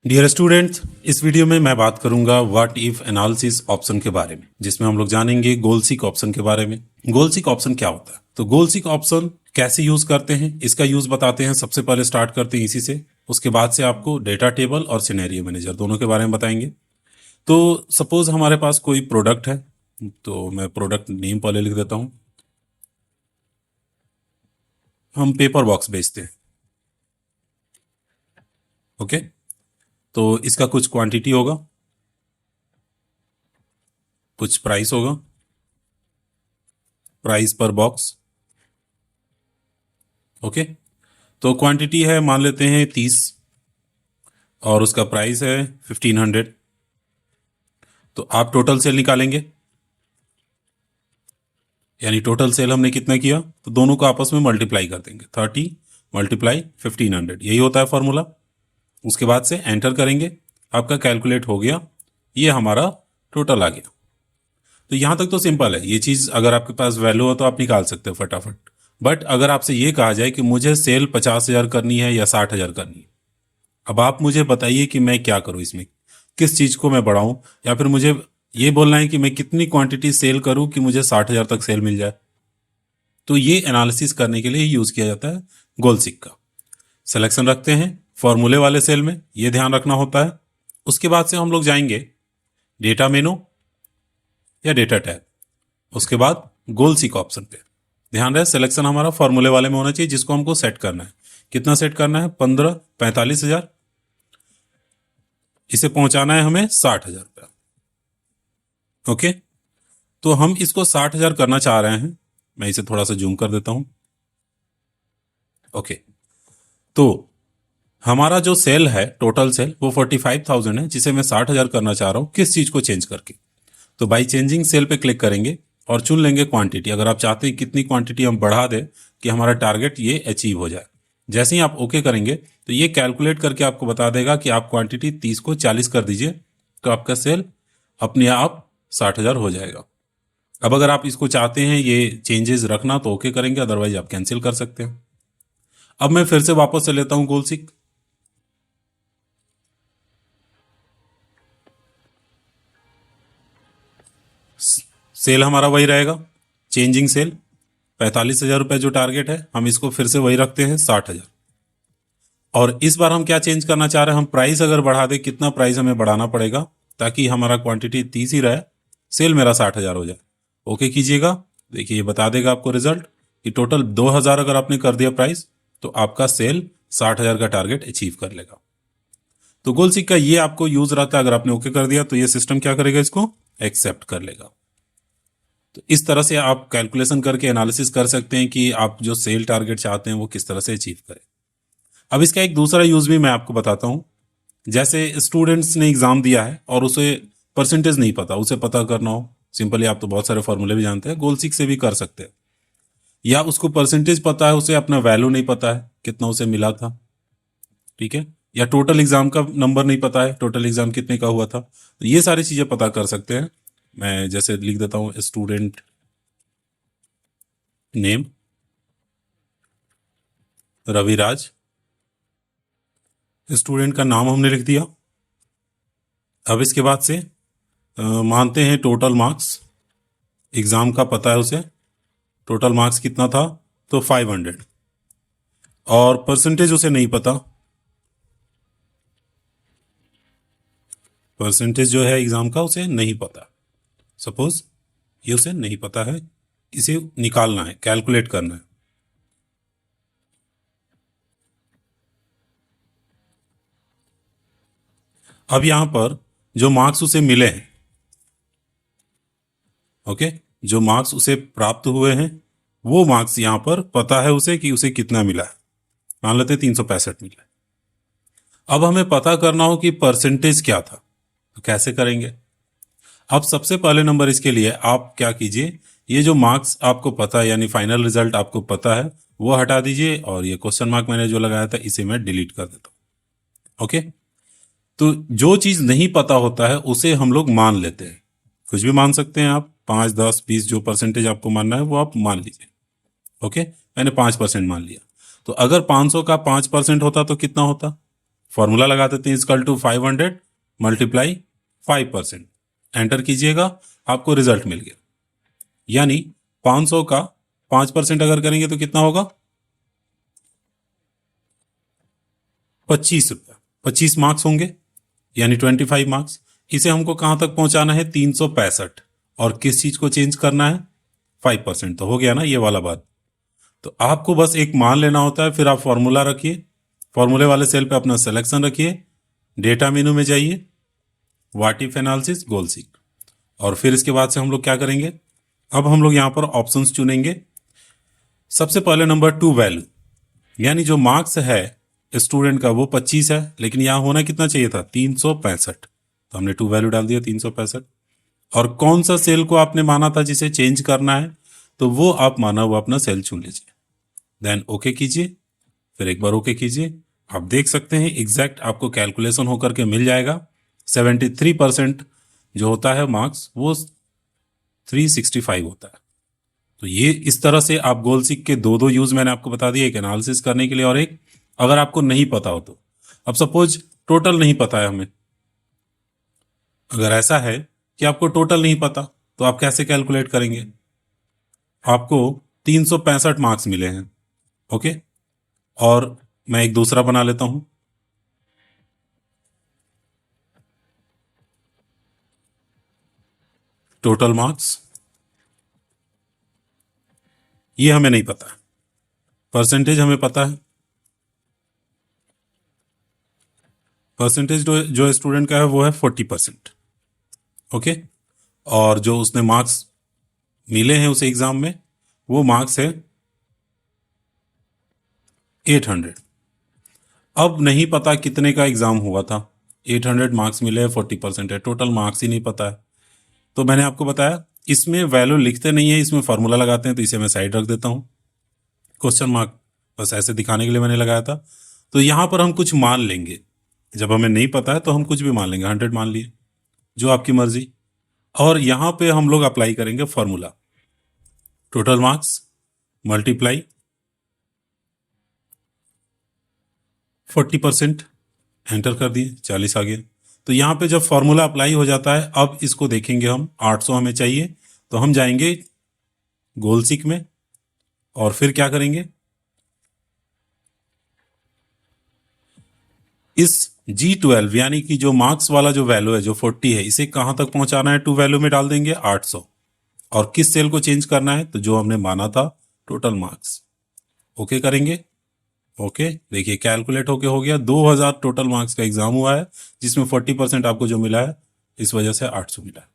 Dear students, इस video में मैं बात करूंगा व्हाट इफ एनालिसिस ऑप्शन के बारे में, जिसमें हम लोग जानेंगे गोल सीक ऑप्शन के बारे में। गोल सीक ऑप्शन क्या होता है, तो गोल सीक ऑप्शन कैसे यूज करते हैं, इसका यूज बताते हैं। सबसे पहले स्टार्ट करते हैं इसी से, उसके बाद से आपको डेटा टेबल और सिनेरियो मैनेजर दोनों के बारे में बताएंगे। तो सपोज हमारे पास कोई प्रोडक्ट है, तो मैं प्रोडक्ट नेम पहले लिख देता हूं। हम पेपर बॉक्स बेचते हैं, ओके। तो इसका कुछ क्वांटिटी होगा, कुछ प्राइस होगा, प्राइस पर बॉक्स, ओके। तो क्वांटिटी है, मान लेते हैं 30, और उसका प्राइस है 1500। तो आप टोटल सेल निकालेंगे, यानी टोटल सेल हमने कितना किया, तो दोनों को आपस में मल्टीप्लाई कर देंगे। 30 मल्टीप्लाई 1500, यही होता है फॉर्मूला। उसके बाद से एंटर करेंगे, आपका कैलकुलेट हो गया, ये हमारा टोटल आ गया। तो यहां तक तो सिंपल है, ये चीज अगर आपके पास वैल्यू हो तो आप निकाल सकते हो फटाफट। बट अगर आपसे ये कहा जाए कि मुझे सेल 50,000 करनी है या 60,000 करनी है, अब आप मुझे बताइए कि मैं क्या करूं, इसमें किस चीज को मैं बढ़ाऊं, या फिर मुझे ये बोलना है कि मैं कितनी क्वांटिटी सेल करूं कि मुझे 60,000 तक सेल मिल जाए। तो ये एनालिसिस करने के लिए यूज किया जाता है गोल सीक का। सिलेक्शन रखते हैं फॉर्मूले वाले सेल में, ये ध्यान रखना होता है। उसके बाद से हम लोग जाएंगे डेटा मेनू या डेटा टैब, उसके बाद गोल सीक ऑप्शन पे। ध्यान रहे सिलेक्शन हमारा फॉर्मूले वाले में होना चाहिए, जिसको हमको सेट करना है। कितना सेट करना है, 15 45,000। इसे पहुंचाना है हमें 60,000 रुपया, ओके। तो हम इसको 60,000 करना चाह रहे हैं, मैं इसे थोड़ा सा जूम कर देता हूं, ओके। तो हमारा जो सेल है, टोटल सेल, वो 45,000 है, जिसे मैं 60,000 करना चाह रहा हूं। किस चीज को चेंज करके, तो बाई चेंजिंग सेल पे क्लिक करेंगे और चुन लेंगे क्वांटिटी। अगर आप चाहते हैं कितनी क्वांटिटी हम बढ़ा दें कि हमारा टारगेट ये अचीव हो जाए, जैसे ही आप ओके करेंगे तो ये कैलकुलेट करके आपको बता देगा कि आप क्वांटिटी 30 को 40 कर दीजिए, तो आपका सेल अपने आप 60,000 हो जाएगा। अब अगर आप इसको चाहते हैं ये चेंजेस रखना तो ओके करेंगे, अदरवाइज आप कैंसिल कर सकते हैं। अब मैं फिर से वापस से लेता हूं गोल सीक, सेल हमारा वही रहेगा, चेंजिंग सेल 45,000 रुपए जो टारगेट है, हम इसको फिर से वही रखते हैं 60,000। और इस बार हम क्या चेंज करना चाह रहे हैं, हम प्राइस अगर बढ़ा दें, कितना प्राइस हमें बढ़ाना पड़ेगा ताकि हमारा क्वांटिटी 30 ही रहे, सेल मेरा 60,000 हो जाए। ओके कीजिएगा, देखिए ये बता देगा आपको रिजल्ट कि टोटल 2,000 अगर आपने कर दिया प्राइस, तो आपका सेल 60,000 का टारगेट अचीव कर लेगा। तो गोल सीक का ये आपको यूज रहता है। अगर आपने ओके कर दिया तो ये सिस्टम क्या करेगा, इसको एक्सेप्ट कर लेगा। तो इस तरह से आप कैलकुलेशन करके एनालिसिस कर सकते हैं कि आप जो सेल टारगेट चाहते हैं वो किस तरह से अचीव करें। अब इसका एक दूसरा यूज भी मैं आपको बताता हूं। जैसे स्टूडेंट्स ने एग्जाम दिया है और उसे परसेंटेज नहीं पता, उसे पता करना हो, सिंपली आप तो बहुत सारे फॉर्मूले भी जानते हैं, गोल सीक से भी कर सकते हैं। या उसको परसेंटेज पता है, उसे अपना वैल्यू नहीं पता है कितना उसे मिला था, ठीक है। या टोटल एग्जाम का नंबर नहीं पता है, टोटल एग्जाम कितने का हुआ था, तो ये सारी चीजें पता कर सकते हैं। मैं जैसे लिख देता हूं स्टूडेंट नेम रविराज, स्टूडेंट का नाम हमने लिख दिया। अब इसके बाद से मानते हैं टोटल मार्क्स, एग्जाम का पता है उसे, टोटल मार्क्स कितना था, तो 500। और परसेंटेज उसे नहीं पता, परसेंटेज जो है एग्जाम का उसे नहीं पता, सपोज ये उसे नहीं पता है, इसे निकालना है, कैलकुलेट करना है। अब यहां पर जो मार्क्स उसे मिले हैं, ओके, जो मार्क्स उसे प्राप्त हुए हैं, वो मार्क्स यहां पर पता है उसे कि उसे कितना मिला है। मान लेते हैं 365 मिला है। अब हमें पता करना हो कि परसेंटेज क्या था, तो कैसे करेंगे। अब सबसे पहले नंबर इसके लिए आप क्या कीजिए, ये जो मार्क्स आपको पता है यानी फाइनल रिजल्ट आपको पता है, वो हटा दीजिए, और ये क्वेश्चन मार्क मैंने जो लगाया था इसे मैं डिलीट कर देता हूं, ओके। तो जो चीज नहीं पता होता है उसे हम लोग मान लेते हैं, कुछ भी मान सकते हैं आप, 5 10 20 जो परसेंटेज आपको मानना है वो आप मान लीजिए, ओके। मैंने 5% मान लिया, तो अगर 500 का 5% होता तो कितना होता, फॉर्मूला लगा देते हैं, इक्वल टू 500 मल्टीप्लाई 5%, एंटर कीजिएगा, आपको रिजल्ट मिल गया। यानी 500 का 5% अगर करेंगे तो कितना होगा, 25 रुपया, 25 मार्क्स होंगे, यानी 25 मार्क्स। इसे हमको कहां तक पहुंचाना है, 365, और किस चीज को चेंज करना है, 5%। तो हो गया ना ये वाला बात। तो आपको बस एक मान लेना होता है, फिर आप फॉर्मूला रखिए, फॉर्मूले वाले सेल पे अपना सिलेक्शन रखिए, डेटा मेनू में जाइए, what if analysis, goal seek, और फिर इसके बाद से हम लोग क्या करेंगे, अब हम लोग यहां पर ऑप्शंस चुनेंगे। सबसे पहले नंबर 2 वैल्यू, यानी जो मार्क्स है स्टूडेंट का वो 25 है, लेकिन यहां होना कितना चाहिए था, 365, तो हमने 2 वैल्यू डाल दिया 365। और कौन सा सेल को आपने माना था जिसे चेंज करना है, तो वो आप माना हुआ अपना सेल चुन लीजिए, देन ओके कीजिए, फिर एक बार ओके कीजिए। आप देख सकते हैं एग्जैक्ट आपको कैलकुलेशन होकर के मिल जाएगा। 73% जो होता है मार्क्स वो 365 होता है। तो ये इस तरह से आप गोल सीक के दो यूज मैंने आपको बता दिया, एक एनालिसिस करने के लिए और एक अगर आपको नहीं पता हो तो। अब सपोज टोटल नहीं पता है हमें, अगर ऐसा है कि आपको टोटल नहीं पता तो आप कैसे कैलकुलेट करेंगे, आपको 365 मार्क्स मिले हैं, ओके, और मैं एक दूसरा बना लेता हूं, टोटल मार्क्स, ये हमें नहीं पता है, परसेंटेज हमें पता है, परसेंटेज जो स्टूडेंट का है वो है 40%, ओके, और जो उसने मार्क्स मिले हैं उस एग्जाम में वो मार्क्स है 800। अब नहीं पता कितने का एग्जाम हुआ था, 800 मार्क्स मिले हैं, 40% है, टोटल मार्क्स ही नहीं पता है। तो मैंने आपको बताया इसमें वैल्यू लिखते नहीं है, इसमें फॉर्मूला लगाते हैं, तो इसे मैं साइड रख देता हूं, क्वेश्चन मार्क बस ऐसे दिखाने के लिए मैंने लगाया था। तो यहां पर हम कुछ मान लेंगे, जब हमें नहीं पता है तो हम कुछ भी मान लेंगे, 100 मान लिए, जो आपकी मर्जी। और यहां पे हम लोग अप्लाई करेंगे formula, total marks multiply 40%, enter कर दिए, 40 आ गया। तो यहां पे जब फॉर्मूला अप्लाई हो जाता है, अब इसको देखेंगे हम, 800 हमें चाहिए, तो हम जाएंगे गोल सीक में और फिर क्या करेंगे, इस G12 यानी कि जो मार्क्स वाला जो वैल्यू है जो 40 है, इसे कहां तक पहुंचाना है, 2 वैल्यू में डाल देंगे 800, और किस सेल को चेंज करना है, तो जो हमने माना था टोटल मार्क्स, ओके करेंगे, ओके। देखिए कैलकुलेट होके हो गया, 2000 टोटल मार्क्स का एग्जाम हुआ है, जिसमें 40% आपको जो मिला है इस वजह से 800 मिला है।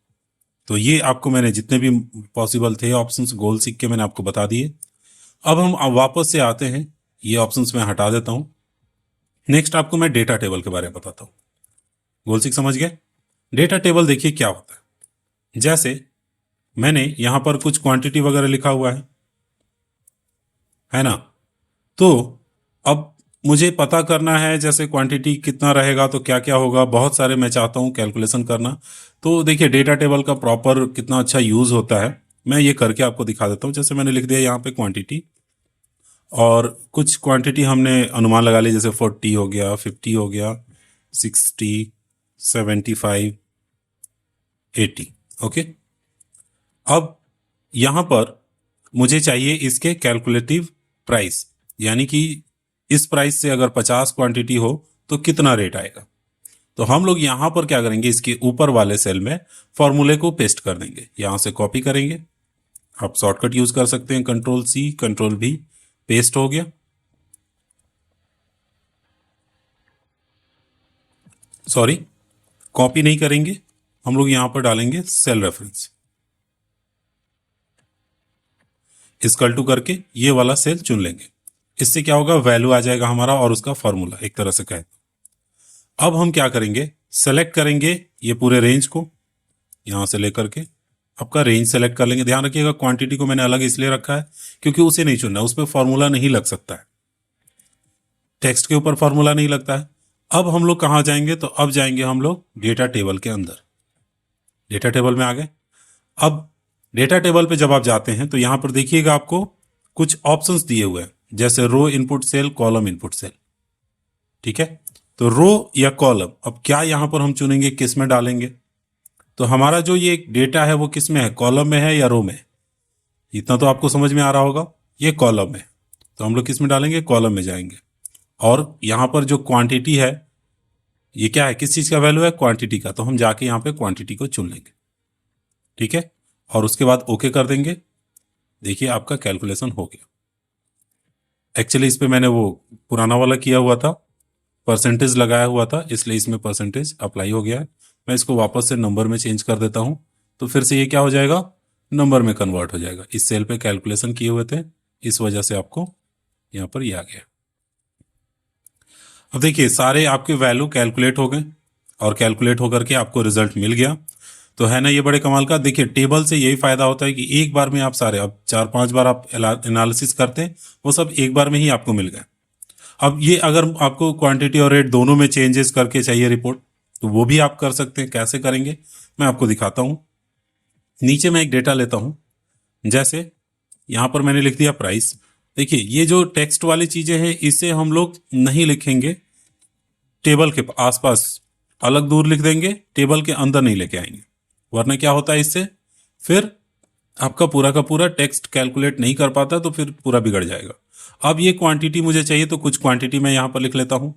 तो ये आपको मैंने जितने भी पॉसिबल थे ऑप्शंस गोल सीख के मैंने आपको बता दिए। अब हम वापस से आते हैं, ये ऑप्शंस मैं हटा देता हूं। नेक्स्ट आपको मैं डेटा टेबल के बारे में बताता हूं। गोल सीख समझ गए, डेटा टेबल देखिए क्या होता है। जैसे मैंने यहां पर कुछ क्वांटिटी वगैरह लिखा हुआ है ना, तो अब मुझे पता करना है जैसे क्वांटिटी कितना रहेगा तो क्या क्या होगा, बहुत सारे मैं चाहता हूं कैलकुलेशन करना। तो देखिए डेटा टेबल का प्रॉपर कितना अच्छा यूज होता है, मैं ये करके आपको दिखा देता हूं। जैसे मैंने लिख दिया यहां पे क्वांटिटी, और कुछ क्वांटिटी हमने अनुमान लगा ली, जैसे 40 हो गया, 50 हो गया, 60, 75, 80, ओके। अब यहां पर मुझे चाहिए इसके कैलकुलेटिव प्राइस, यानी कि इस प्राइस से अगर 50 क्वांटिटी हो तो कितना रेट आएगा। तो हम लोग यहां पर क्या करेंगे, इसके ऊपर वाले सेल में फॉर्मूले को पेस्ट कर देंगे, यहां से कॉपी करेंगे, आप शॉर्टकट यूज कर सकते हैं, Ctrl+C Ctrl+V, पेस्ट हो गया। सॉरी, कॉपी नहीं करेंगे, हम लोग यहां पर डालेंगे सेल रेफरेंस, इक्वल टू करके ये वाला सेल चुन लेंगे। इससे क्या होगा, वैल्यू आ जाएगा हमारा और उसका फॉर्मूला, एक तरह से कहे। अब हम क्या करेंगे, सेलेक्ट करेंगे ये पूरे रेंज को, यहां से लेकर के आपका रेंज सेलेक्ट कर लेंगे। ध्यान रखिएगा क्वांटिटी को मैंने अलग इसलिए रखा है क्योंकि उसे नहीं चुनना, उसमें फॉर्मूला नहीं लग सकता है, टेक्स्ट के ऊपर फॉर्मूला नहीं लगता है। अब हम लोग कहां जाएंगे, तो अब जाएंगे हम लोग डेटा टेबल के अंदर, डेटा टेबल में आ गए। अब डेटा टेबल पे जब आप जाते हैं तो यहां पर देखिएगा आपको कुछ ऑप्शंस दिए हुए हैं, जैसे row input cell, column input cell, ठीक है। तो रो या कॉलम, अब क्या यहां पर हम चुनेंगे, किस में डालेंगे? तो हमारा जो ये डेटा है वो किस में है, कॉलम में है या रो में? इतना तो आपको समझ में आ रहा होगा, ये कॉलम में। तो हम लोग किस में डालेंगे, कॉलम में जाएंगे। और यहां पर जो क्वांटिटी है, ये क्या है, किस चीज का वैल्यू है, क्वांटिटी का। तो हम जाके यहां पे क्वांटिटी को चुन लेंगे, ठीक है। और उसके बाद ओके कर देंगे। देखिए आपका कैलकुलेशन हो गया। एक्चुअली इस पे मैंने वो पुराना वाला किया हुआ था, परसेंटेज लगाया हुआ था, इसलिए इसमें परसेंटेज अप्लाई हो गया है। मैं इसको वापस से नंबर में चेंज कर देता हूं, तो फिर से ये क्या हो जाएगा, नंबर में कन्वर्ट हो जाएगा। इस सेल पे कैलकुलेशन किए हुए थे, इस वजह से आपको यहां पर ये आ गया। अब देखिए सारे आपके वैल्यू कैलकुलेट हो गए, और कैलकुलेट होकर के आपको रिजल्ट मिल गया। तो है ना ये बड़े कमाल का। देखिए टेबल से यही फायदा होता है कि एक बार में आप सारे, अब 4-5 बार आप एनालिसिस करते हैं, वो सब एक बार में ही आपको मिल गए। अब ये अगर आपको क्वांटिटी और रेट दोनों में चेंजेस करके चाहिए रिपोर्ट, तो वो भी आप कर सकते हैं। कैसे करेंगे मैं आपको दिखाता हूं। नीचे मैं एक डेटा लेता हूं, जैसे यहां पर मैंने लिख दिया प्राइस। देखिए ये जो टेक्स्ट वाली चीजें हैं, इसे हम लोग नहीं लिखेंगे टेबल के आसपास, अलग दूर लिख देंगे, टेबल के अंदर नहीं लेके आएंगे। वरना क्या होता है, इससे फिर आपका पूरा का पूरा टेक्स्ट कैलकुलेट नहीं कर पाता, तो फिर पूरा बिगड़ जाएगा। अब ये क्वांटिटी मुझे चाहिए, तो कुछ क्वांटिटी मैं यहां पर लिख लेता हूं।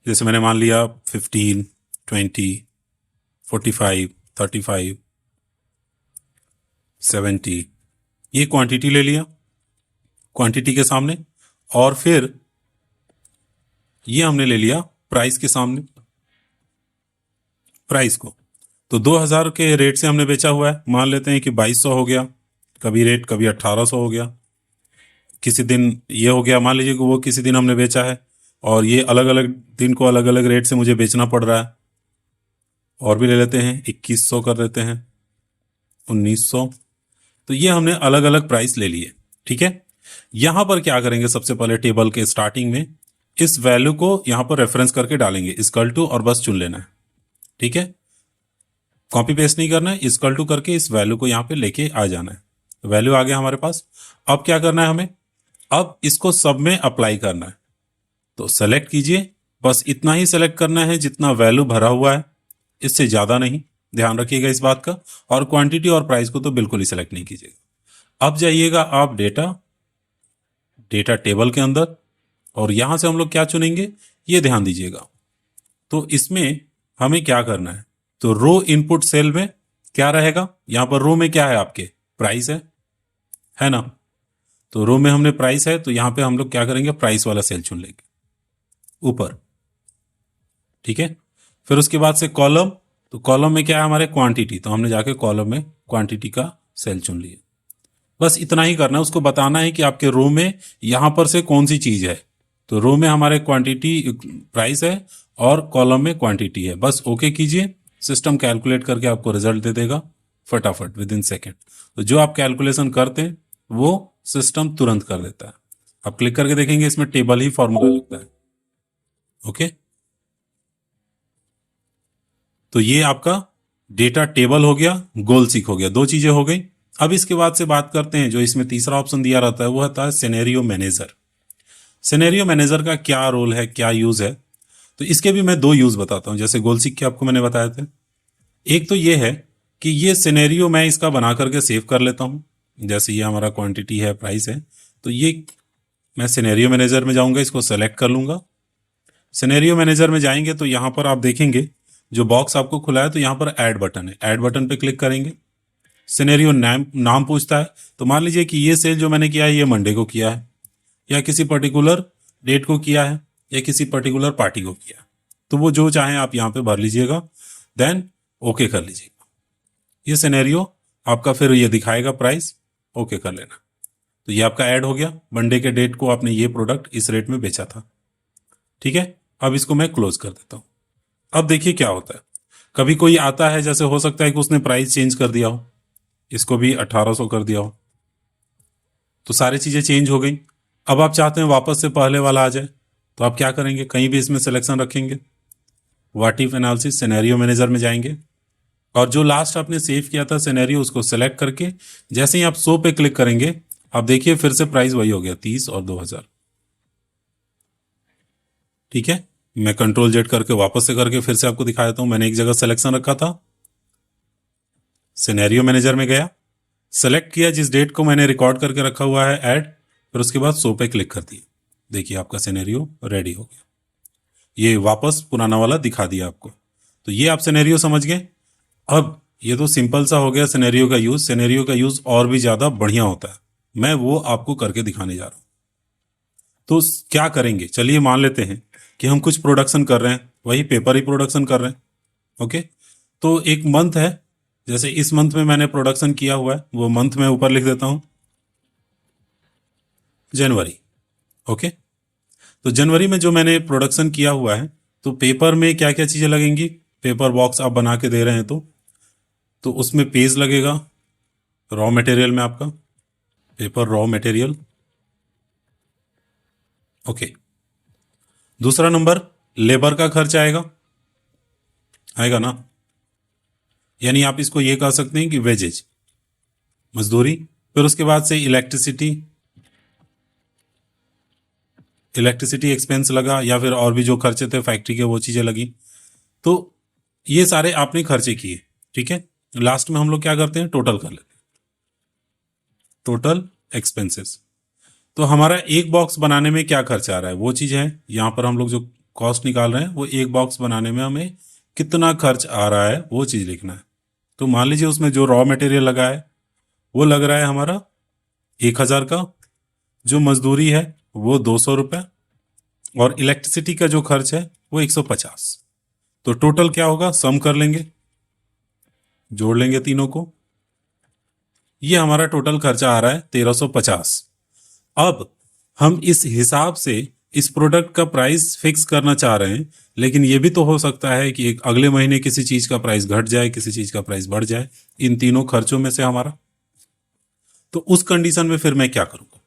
जैसे मैंने मान लिया 15, 20, 45, 35, 70, ये क्वांटिटी ले लिया क्वांटिटी के सामने। और फिर ये हमने ले लिया प्राइस के सामने, प्राइस को। तो 2000 के रेट से हमने बेचा हुआ है, मान लेते हैं कि 2200 हो गया, कभी रेट कभी 1800 हो गया, किसी दिन ये हो गया, मान लीजिए कि वो किसी दिन हमने बेचा है, और ये अलग अलग दिन को अलग अलग रेट से मुझे बेचना पड़ रहा है। और भी ले लेते हैं, 2100 कर देते हैं, 1900। तो ये हमने अलग अलग प्राइस ले लिए, ठीक है। यहां पर क्या करेंगे, सबसे पहले टेबल के स्टार्टिंग में इस वैल्यू को यहां पर रेफरेंस करके डालेंगे, इक्वल टू, और बस चुन लेना है, ठीक है। कॉपी पेस्ट नहीं करना है, इक्वल टू करके इस वैल्यू को यहां पे लेके आ जाना है। वैल्यू आ गया हमारे पास। अब क्या करना है हमें, अब इसको सब में अप्लाई करना है। तो सेलेक्ट कीजिए, बस इतना ही सेलेक्ट करना है जितना वैल्यू भरा हुआ है, इससे ज्यादा नहीं, ध्यान रखिएगा इस बात का। और क्वांटिटी और प्राइस को तो बिल्कुल ही सेलेक्ट नहीं कीजिएगा। अब जाइएगा आप डेटा टेबल के अंदर, और यहां से हम लोग क्या चुनेंगे, ये ध्यान दीजिएगा। तो इसमें हमें क्या करना है, तो रो इनपुट सेल में क्या रहेगा, यहां पर रो में क्या है आपके, प्राइस है ना। तो रो में हमने प्राइस है, तो यहां पे हम लोग क्या करेंगे, प्राइस वाला सेल चुन लेंगे ऊपर, ठीक है। फिर उसके बाद से कॉलम, तो कॉलम में क्या है हमारे, क्वांटिटी, तो हमने जाके कॉलम में क्वांटिटी का सेल चुन लिया। बस इतना ही करना है, उसको बताना है कि आपके रो में यहां पर से कौन सी चीज है। तो रो में हमारे क्वांटिटी प्राइस है, और कॉलम में क्वांटिटी है। बस ओके कीजिए, सिस्टम कैलकुलेट करके आपको रिजल्ट दे देगा फटाफट, विद इन सेकेंड। तो जो आप कैलकुलेशन करते हैं वो सिस्टम तुरंत कर देता है। आप क्लिक करके देखेंगे, इसमें टेबल ही फॉर्मूला लगता है, ओके। तो ये आपका डेटा टेबल हो गया, गोल सीक हो गया, दो चीजें हो गई। अब इसके बाद से बात करते हैं, जो इसमें तीसरा ऑप्शन दिया रहता है वो होता है सिनेरियो मैनेजर। सिनेरियो मैनेजर का क्या रोल है, क्या यूज है, तो इसके भी मैं दो यूज बताता हूं, जैसे गोल सीक के आपको मैंने बताया था। एक तो ये है कि ये सिनेरियो मैं इसका बना करके सेव कर लेता हूं। जैसे ये हमारा क्वांटिटी है, प्राइस है, तो ये मैं सिनेरियो मैनेजर में जाऊंगा, इसको सेलेक्ट कर लूंगा। सिनेरियो मैनेजर में जाएंगे तो यहां पर आप देखेंगे जो बॉक्स आपको खुला है, तो यहां पर ऐड बटन है, ऐड बटन पे क्लिक करेंगे। सिनेरियो नाम पूछता है, तो मान लीजिए कि ये सेल जो मैंने किया है ये मंडे को किया है, या किसी पर्टिकुलर डेट को किया है, या किसी पर्टिकुलर पार्टी को किया है। तो वो जो चाहें आप यहां पे भर लीजिएगा, देन ओके कर लीजिएगा। ये सिनेरियो आपका फिर ये दिखाएगा प्राइस, ओके कर लेना। तो ये आपका ऐड हो गया, मंडे के डेट को आपने ये प्रोडक्ट इस रेट में बेचा था, ठीक है। अब इसको मैं क्लोज कर देता हूं। अब देखिए क्या होता है, कभी कोई आता है, जैसे हो सकता है कि उसने प्राइस चेंज कर दिया हो, इसको भी 1800 कर दिया हो, तो सारी चीजें चेंज हो गई। अब आप चाहते हैं वापस से पहले वाला आ जाए, तो आप क्या करेंगे, कहीं भी इसमें सिलेक्शन रखेंगे, what if analysis scenario manager में जाएंगे, और जो लास्ट आपने सेव किया था सिनेरियो, उसको सेलेक्ट करके जैसे ही आप 100 पे क्लिक करेंगे, आप देखिए फिर से प्राइस वही हो गया, 30 और 2000। ठीक है, मैं कंट्रोल जेड करके वापस से करके फिर से आपको दिखा देता हूं। मैंने एक जगह सिलेक्शन रखा था, सिनेरियो मैनेजर में गया, सेलेक्ट किया जिस डेट को मैंने रिकॉर्ड करके रखा हुआ है ऐड, फिर उसके बाद शो पे क्लिक कर दिया। देखिए आपका सिनेरियो रेडी हो गया, ये वापस पुराना वाला दिखा दिया आपको। तो ये आप सिनेरियो समझ गए। अब ये तो सिंपल सा हो गया सिनेरियो का यूज। सिनेरियो का यूज और भी ज्यादा बढ़िया होता है, मैं वो आपको करके दिखाने जा रहा हूं। तो क्या करेंगे, चलिए मान लेते हैं कि हम कुछ प्रोडक्शन कर रहे हैं, वही पेपर ही प्रोडक्शन कर रहे हैं। ओके, तो एक मंथ है, जैसे इस मंथ में मैंने प्रोडक्शन किया हुआ है, वो मंथ में ऊपर लिख देता हूं जनवरी। ओके, तो जनवरी में जो मैंने प्रोडक्शन किया हुआ है, तो पेपर में क्या क्या चीजें लगेंगी, पेपर बॉक्स आप बना के दे रहे हैं तो उसमें पेज लगेगा रॉ मटेरियल में आपका, पेपर रॉ मटेरियल। ओके, दूसरा नंबर लेबर का खर्च आएगा, आएगा ना, यानी आप इसको ये कह सकते हैं कि वेजेज, मजदूरी। फिर उसके बाद से इलेक्ट्रिसिटी एक्सपेंस लगा, या फिर और भी जो खर्चे थे फैक्ट्री के वो चीजें लगी। तो ये सारे आपने खर्चे किए, ठीक है। लास्ट में हम लोग क्या करते हैं, टोटल कर लेते हैं, टोटल एक्सपेंसेस। तो हमारा एक बॉक्स बनाने में क्या खर्चा आ रहा है वो चीज है, यहां पर हम लोग जो कॉस्ट निकाल रहे हैं वो एक बॉक्स बनाने में हमें कितना खर्च आ रहा है वो चीज लिखना है। तो मान लीजिए उसमें जो रॉ मटेरियल लगा है वो लग रहा है हमारा 1,000 का, जो मजदूरी है वो 200 रुपये, और इलेक्ट्रिसिटी का जो खर्च है वो 150। तो टोटल क्या होगा, सम कर लेंगे, जोड़ लेंगे तीनों को, ये हमारा टोटल खर्चा आ रहा है 1350। अब हम इस हिसाब से इस प्रोडक्ट का प्राइस फिक्स करना चाह रहे हैं, लेकिन ये भी तो हो सकता है कि एक अगले महीने किसी चीज का प्राइस घट जाए, किसी चीज का प्राइस बढ़ जाए, इन तीनों खर्चों में से हमारा। तो उस कंडीशन में फिर मैं क्या करूंगा,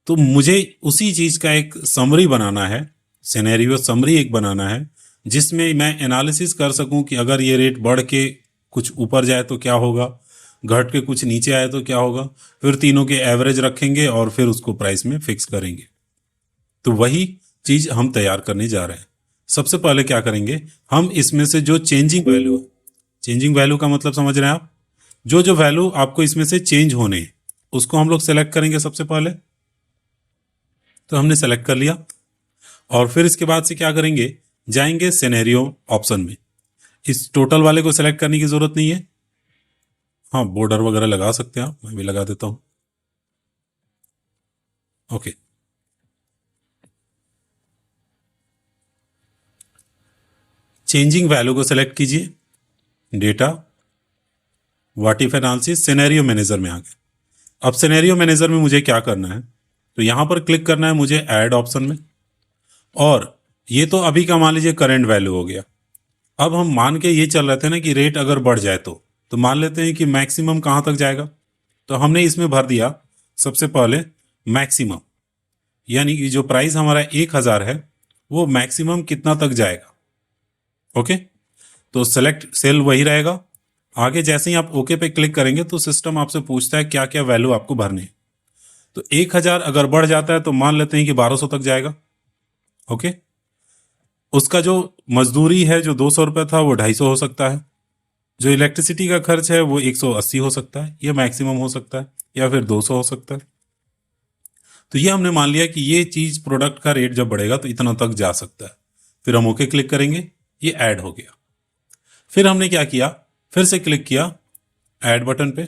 तो मुझे उसी चीज का एक समरी बनाना है, सिनेरियो समरी एक बनाना है, जिसमें मैं एनालिसिस कर सकूं कि अगर ये रेट बढ़ के कुछ ऊपर जाए तो क्या होगा, घट के कुछ नीचे आए तो क्या होगा, फिर तीनों के एवरेज रखेंगे और फिर उसको प्राइस में फिक्स करेंगे। तो वही चीज हम तैयार करने जा रहे हैं। सबसे पहले क्या करेंगे, हम इसमें से जो चेंजिंग वैल्यू है, चेंजिंग वैल्यू का मतलब समझ रहे हैं आप, जो जो वैल्यू आपको इसमें से चेंज होने हैं उसको हम लोग सेलेक्ट करेंगे सबसे पहले। तो हमने सेलेक्ट कर लिया, और फिर इसके बाद से क्या करेंगे, जाएंगे सिनेरियो ऑप्शन में। इस टोटल वाले को सेलेक्ट करने की जरूरत नहीं है, हाँ बॉर्डर वगैरह लगा सकते हैं आप, मैं भी लगा देता हूं। ओके, चेंजिंग वैल्यू को सेलेक्ट कीजिए, data, what if analysis, scenario manager में आ गए। अब सिनेरियो मैनेजर में मुझे क्या करना है, तो यहां पर क्लिक करना है मुझे ऐड ऑप्शन में, और ये तो अभी का मान लीजिए करंट वैल्यू हो गया। अब हम मान के ये चल रहे थे ना कि रेट अगर बढ़ जाए तो मान लेते हैं कि मैक्सिमम कहां तक जाएगा, तो हमने इसमें भर दिया सबसे पहले मैक्सिमम, यानी कि जो प्राइस हमारा 1,000 है वो मैक्सिमम कितना तक जाएगा। ओके, तो सेलेक्ट सेल वही रहेगा। आगे जैसे ही आप ओके पे क्लिक करेंगे तो सिस्टम आपसे पूछता है क्या क्या वैल्यू आपको भरने हैं। तो 1,000 अगर बढ़ जाता है तो मान लेते हैं कि 1200 तक जाएगा। ओके, उसका जो मजदूरी है जो 200 रुपये था वो 250 हो सकता है, जो इलेक्ट्रिसिटी का खर्च है वो 180 हो सकता है, या मैक्सिमम हो सकता है, या फिर 200 हो सकता है। तो ये हमने मान लिया कि ये चीज प्रोडक्ट का रेट जब बढ़ेगा तो इतना तक जा सकता है। फिर हम ओके क्लिक करेंगे, ये ऐड हो गया। फिर हमने क्या किया, फिर से क्लिक किया ऐड बटन पे,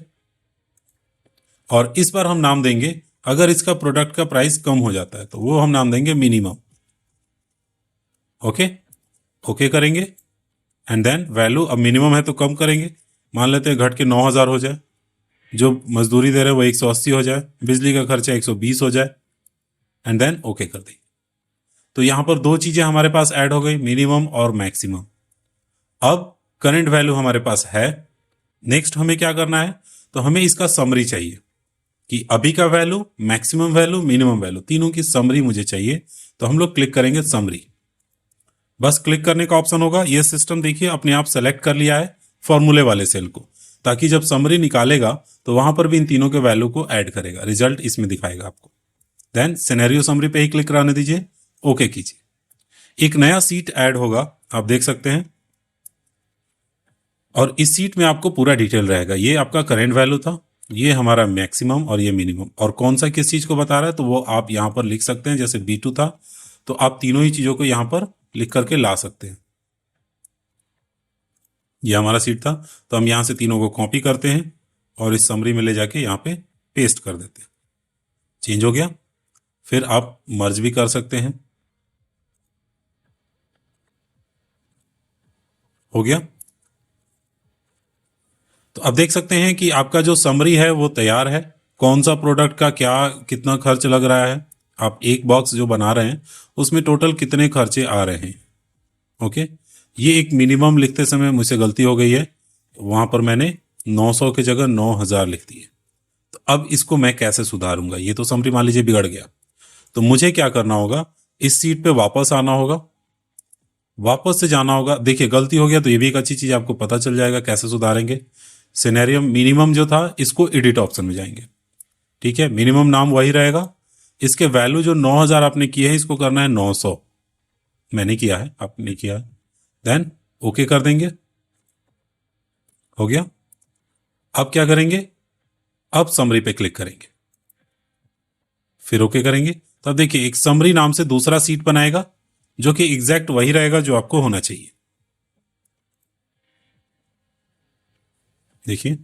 और इस बार हम नाम देंगे, अगर इसका प्रोडक्ट का प्राइस कम हो जाता है तो वो हम नाम देंगे मिनिमम। ओके, ओके करेंगे, एंड देन वैल्यू अब मिनिमम है तो कम करेंगे, मान लेते हैं घट के 9,000 हो जाए, जो मजदूरी दे रहे हैं वो 180 हो जाए, बिजली का खर्चा 120 हो जाए, एंड देन ओके कर देंगे। तो यहां पर दो चीजें हमारे पास ऐड हो गई, मिनिमम और मैक्सिमम। अब करंट वैल्यू हमारे पास है। नेक्स्ट हमें क्या करना है, तो हमें इसका समरी चाहिए कि अभी का value, maximum value, minimum value, तीनों की समरी मुझे चाहिए। तो हम लोग क्लिक करेंगे समरी, बस क्लिक करने का ऑप्शन होगा। ये सिस्टम देखिए अपने आप सेलेक्ट कर लिया है फॉर्मूले वाले सेल को, ताकि जब समरी निकालेगा तो वहां पर भी इन तीनों के वैल्यू को ऐड करेगा, रिजल्ट इसमें दिखाएगा आपको। देन सिनेरियो समरी पे ही क्लिक कराने दीजिए, ओके कीजिए। एक नया सीट ऐड होगा, आप देख सकते हैं, और इस सीट में आपको पूरा डिटेल रहेगा। ये आपका करेंट वैल्यू था, ये हमारा मैक्सिमम और ये मिनिमम, और कौन सा किस चीज को बता रहा है तो वो आप यहां पर लिख सकते हैं। जैसे B2 था तो आप तीनों ही चीजों को यहां पर लिख करके ला सकते हैं। ये हमारा सीट था, तो हम यहां से तीनों को कॉपी करते हैं और इस समरी में ले जाके यहां पे पेस्ट कर देते हैं। चेंज हो गया। फिर आप मर्ज भी कर सकते हैं। हो गया। तो अब देख सकते हैं कि आपका जो समरी है वो तैयार है। कौन सा प्रोडक्ट का क्या कितना खर्च लग रहा है, आप एक बॉक्स जो बना रहे हैं उसमें टोटल कितने खर्चे आ रहे हैं। ओके, ये एक मिनिमम लिखते समय मुझसे गलती हो गई है, वहां पर मैंने 900 की जगह 9000 लिख दिए। तो अब इसको मैं कैसे सुधारूंगा, ये तो समरी मान लीजिए बिगड़ गया। तो मुझे क्या करना होगा, इस सीट पे वापस आना होगा, वापस से जाना होगा। देखिए गलती हो गया तो ये भी एक अच्छी चीज, आपको पता चल जाएगा कैसे सुधारेंगे। सिनेरियो मिनिमम जो था इसको एडिट ऑप्शन में जाएंगे, ठीक है, मिनिमम नाम वही रहेगा। इसके वैल्यू जो 9000 आपने किए हैं इसको करना है 900, मैंने किया है, आपने किया है। देन ओके कर देंगे। हो गया। अब क्या करेंगे, अब समरी पे क्लिक करेंगे, फिर ओके करेंगे। तो अब देखिए एक समरी नाम से दूसरा सीट बनाएगा जो कि एग्जैक्ट वही रहेगा जो आपको होना चाहिए। देखिए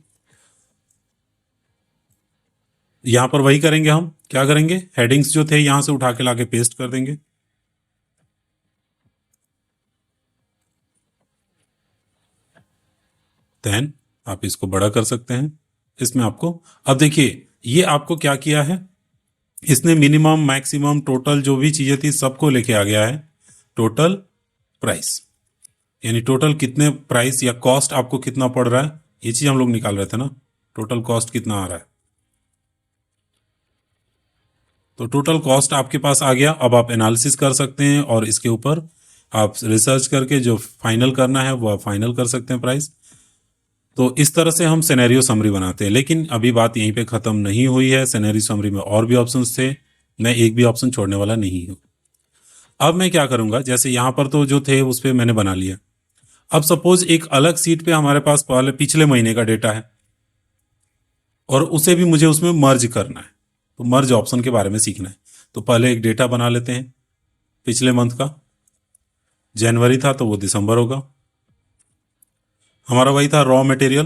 यहां पर वही करेंगे, हम क्या करेंगे, हेडिंग्स जो थे यहां से उठा के लाके पेस्ट कर देंगे। देन आप इसको बड़ा कर सकते हैं। इसमें आपको अब देखिए ये आपको क्या किया है, इसने मिनिमम मैक्सिमम टोटल जो भी चीजें थी सबको लेके आ गया है। टोटल प्राइस यानी टोटल कितने प्राइस या कॉस्ट आपको कितना पड़ रहा है, ये चीज हम लोग निकाल रहे थे ना, टोटल कॉस्ट कितना आ रहा है। तो टोटल कॉस्ट आपके पास आ गया। अब आप एनालिसिस कर सकते हैं और इसके ऊपर आप रिसर्च करके जो फाइनल करना है वो आप फाइनल कर सकते हैं प्राइस। तो इस तरह से हम सिनेरियो समरी बनाते हैं। लेकिन अभी बात यहीं पे खत्म नहीं हुई है, सिनेरियो समरी में और भी ऑप्शंस थे, मैं एक भी ऑप्शन छोड़ने वाला नहीं हूं। अब मैं क्या करूंगा, जैसे यहां पर तो जो थे उस पर मैंने बना लिया। अब सपोज एक अलग सीट पे हमारे पास पहले पिछले महीने का डेटा है और उसे भी मुझे उसमें मर्ज करना है, तो मर्ज ऑप्शन के बारे में सीखना है। तो पहले एक डेटा बना लेते हैं पिछले मंथ का, जनवरी था तो वो दिसंबर होगा। हमारा वही था raw material,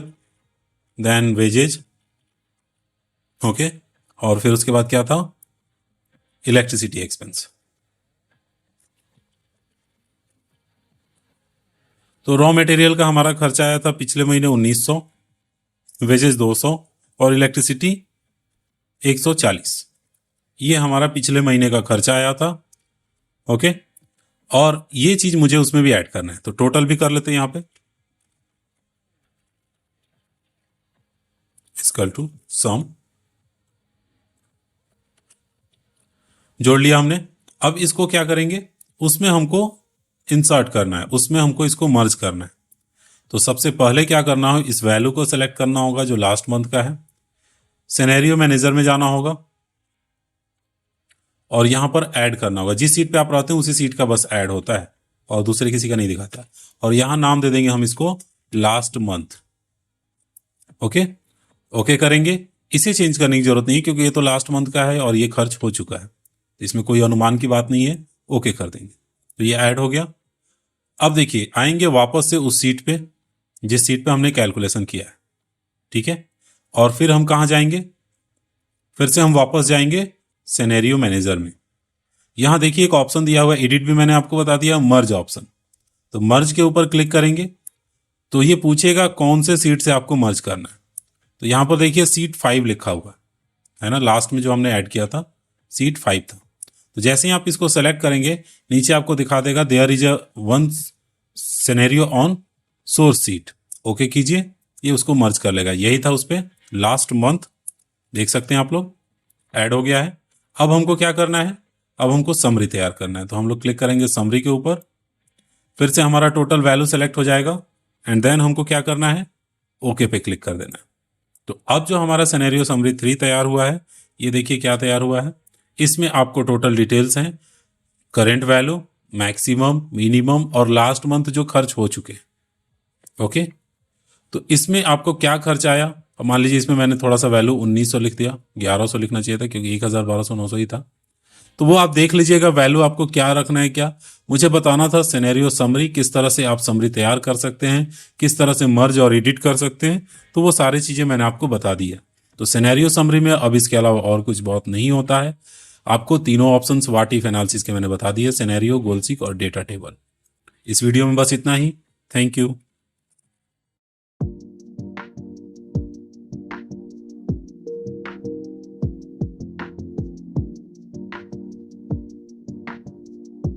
then wages, okay, और फिर उसके बाद क्या था, इलेक्ट्रिसिटी एक्सपेंस। तो रॉ मटेरियल का हमारा खर्चा आया था पिछले महीने 1900, वेजेज 200 और इलेक्ट्रिसिटी 140। ये हमारा पिछले महीने का खर्चा आया था। ओके, और ये चीज मुझे उसमें भी ऐड करना है, तो टोटल भी कर लेते हैं यहां पे, इक्वल टू सम, जोड़ लिया हमने। अब इसको क्या करेंगे, उसमें हमको इंसर्ट करना है, उसमें हमको इसको मर्ज करना है। तो सबसे पहले क्या करना है, इस वैल्यू को सेलेक्ट करना होगा जो लास्ट मंथ का है, सिनेरियो मैनेजर में जाना होगा और यहां पर ऐड करना होगा। जिस सीट पे आप रहते हैं उसी सीट का बस ऐड होता है और दूसरे किसी का नहीं दिखाता। और यहां नाम दे देंगे हम इसको लास्ट मंथ। ओके, ओके करेंगे। इसे चेंज करने की जरूरत नहीं है क्योंकि ये तो लास्ट मंथ का है और ये खर्च हो चुका है, इसमें कोई अनुमान की बात नहीं है। ओके कर देंगे तो ये ऐड हो गया। अब देखिए आएंगे वापस से उस सीट पे जिस सीट पे हमने कैलकुलेशन किया है, ठीक है, और फिर हम कहां जाएंगे, फिर से हम वापस जाएंगे सिनेरियो मैनेजर में। यहां देखिए एक ऑप्शन दिया हुआ है, एडिट भी मैंने आपको बता दिया, मर्ज ऑप्शन। तो मर्ज के ऊपर क्लिक करेंगे तो ये पूछेगा कौन से सीट से आपको मर्ज करना है। तो यहां पर देखिए सीट 5 लिखा हुआ है ना, लास्ट में जो हमने ऐड किया था सीट 5 था। तो जैसे ही आप इसको सेलेक्ट करेंगे नीचे आपको दिखा देगा there is a one scenario on source sheet, okay कीजिए, ये उसको मर्ज कर लेगा। यही था उस पर लास्ट मंथ, देख सकते हैं आप लोग ऐड हो गया है। अब हमको क्या करना है, अब हमको समरी तैयार करना है। तो हम लोग क्लिक करेंगे समरी के ऊपर, फिर से हमारा टोटल वैल्यू सेलेक्ट हो जाएगा एंड देन हमको क्या करना है, ओके पे क्लिक कर देना है। तो अब जो हमारा सिनेरियो समरी 3 तैयार हुआ है, ये देखिए क्या तैयार हुआ है। इसमें आपको टोटल डिटेल्स हैं, करेंट वैल्यू, मैक्सिमम, मिनिमम और लास्ट मंथ जो खर्च हो चुके। ओके, तो इसमें आपको क्या खर्च आया, मान लीजिए इसमें मैंने थोड़ा सा वैल्यू 1900 लिख दिया, 1100 लिखना चाहिए था क्योंकि 1000, 1200, 900 ही था। तो वो आप देख लीजिएगा वैल्यू आपको क्या रखना है। क्या मुझे बताना था सिनेरियो समरी, किस तरह से आप समरी तैयार कर सकते हैं, किस तरह से मर्ज और एडिट कर सकते हैं, तो वो सारी चीज़ें मैंने आपको बता दी है। तो सिनेरियो समरी में अब इसके अलावा और कुछ बहुत नहीं होता है। आपको तीनों ऑप्शंस व्हाट इफ एनालिसिस के मैंने बता दिए, सिनेरियो, गोल सीक और डेटा टेबल। इस वीडियो में बस इतना ही। Thank you.